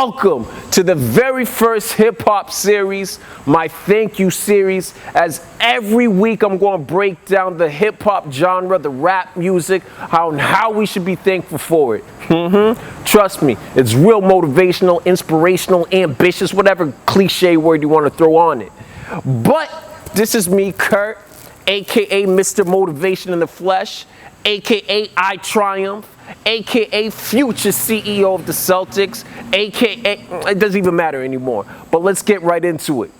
Welcome to the very first hip-hop series, my thank you series, as every week I'm going to break down the hip-hop genre, the rap music, how we should be thankful for it. Trust me, it's real motivational, inspirational, ambitious, whatever cliche word you want to throw on it. But this is me, Kurt, aka Mr. Motivation in the Flesh, aka I Triumph, aka future CEO of the Celtics, aka, it doesn't even matter anymore, but let's get right into it.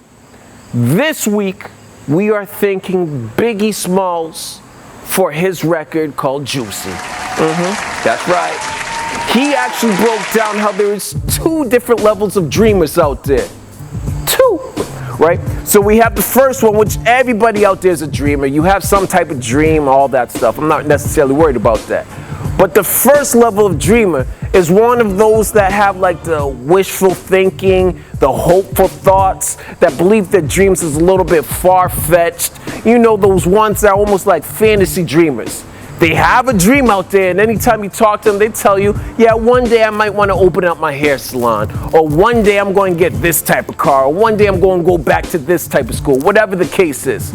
This week, we are thanking Biggie Smalls for his record called Juicy. That's right. He actually broke down how there's two different levels of dreamers out there. Two, right? So we have the first one, which everybody out there is a dreamer. You have some type of dream, all that stuff. I'm not necessarily worried about that. But the first level of dreamer is one of those that have like the wishful thinking, the hopeful thoughts, that believe that dreams is a little bit far-fetched. You know, those ones that are almost like fantasy dreamers. They have a dream out there, and anytime you talk to them, they tell you, yeah, one day I might want to open up my hair salon, or one day I'm going to get this type of car, or one day I'm going to go back to this type of school, whatever the case is.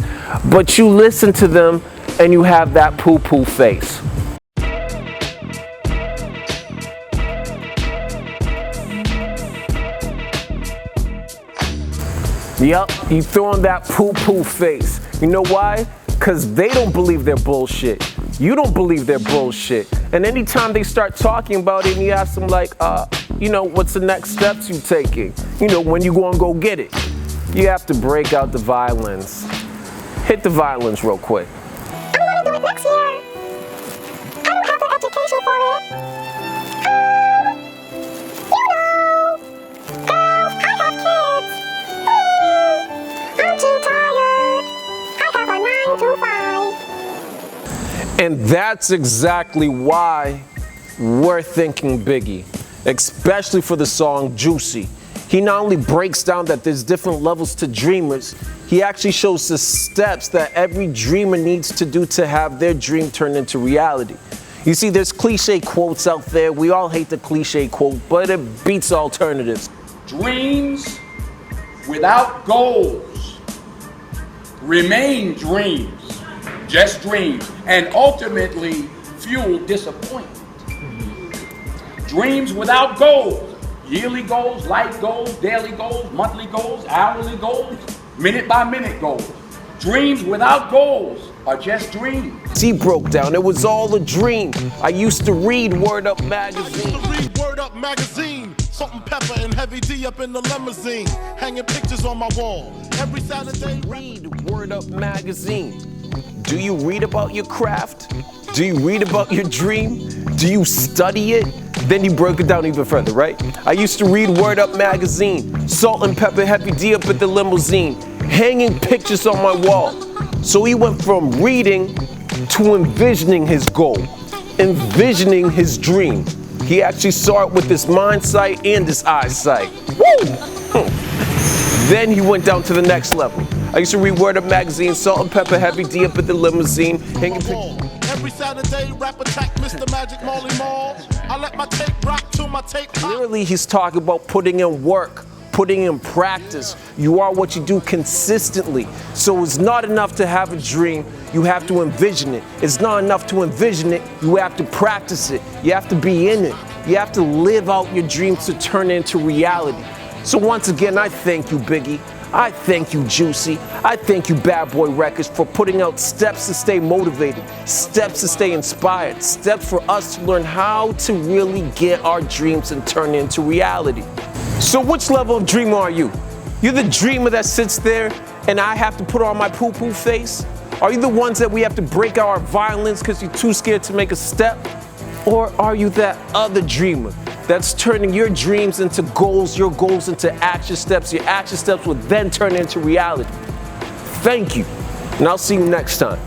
But you listen to them, and you have that poo-poo face. Yup, you throwing that poo-poo face. You know why? Because they don't believe their bullshit. You don't believe their bullshit. And anytime they start talking about it and you ask them like, you know, what's the next steps you taking? You know, when you gonna go get it? You have to break out the violins. Hit the violins real quick. I'm gonna do it next year. I don't have the education for it. You know, girls, I have kids. I'm too tired. I have a 9 to 5. And that's exactly why we're thanking Biggie, especially for the song Juicy. He not only breaks down that there's different levels to dreamers, he actually shows the steps that every dreamer needs to do to have their dream turn into reality. You see, there's cliche quotes out there. We all hate the cliche quote, but it beats alternatives. Dreams without goals remain dreams, just dreams, and ultimately fuel disappointment. Dreams without goals, yearly goals, life goals, daily goals, monthly goals, hourly goals, minute by minute goals. Dreams without goals are just dreams. He broke down, it was all a dream. I used to read Word Up magazine. Word Up magazine. Salt and pepper and heavy D up in the limousine. Hanging pictures on my wall. Every Saturday. Read Word Up magazine. Do you read about your craft? Do you read about your dream? Do you study it? Then he broke it down even further, right? I used to read Word Up magazine. Salt and pepper, heavy D up at the limousine. Hanging pictures on my wall. So he went from reading to envisioning his goal. Envisioning his dream. He actually saw it with his mind sight and his eyesight. Woo! Then he went down to the next level. I used to read Word Up magazine, Salt and Pepper, Heavy D up at the limousine, hanging pictures. Every Saturday, rap attack, Mr. Magic Molly Mall. I let my tape rock till my tape pop. Clearly, he's talking about putting in work, putting in practice. You are what you do consistently. So it's not enough to have a dream, you have to envision it. It's not enough to envision it, you have to practice it. You have to be in it. You have to live out your dreams to turn it into reality. So once again, I thank you, Biggie. I thank you, Juicy. I thank you, Bad Boy Records, for putting out steps to stay motivated, steps to stay inspired, steps for us to learn how to really get our dreams and turn it into reality. So which level of dreamer are you? You're the dreamer that sits there and I have to put on my poo-poo face? Are you the ones that we have to break out our violins because you're too scared to make a step? Or are you that other dreamer that's turning your dreams into goals, your goals into action steps, your action steps will then turn into reality? Thank you, and I'll see you next time.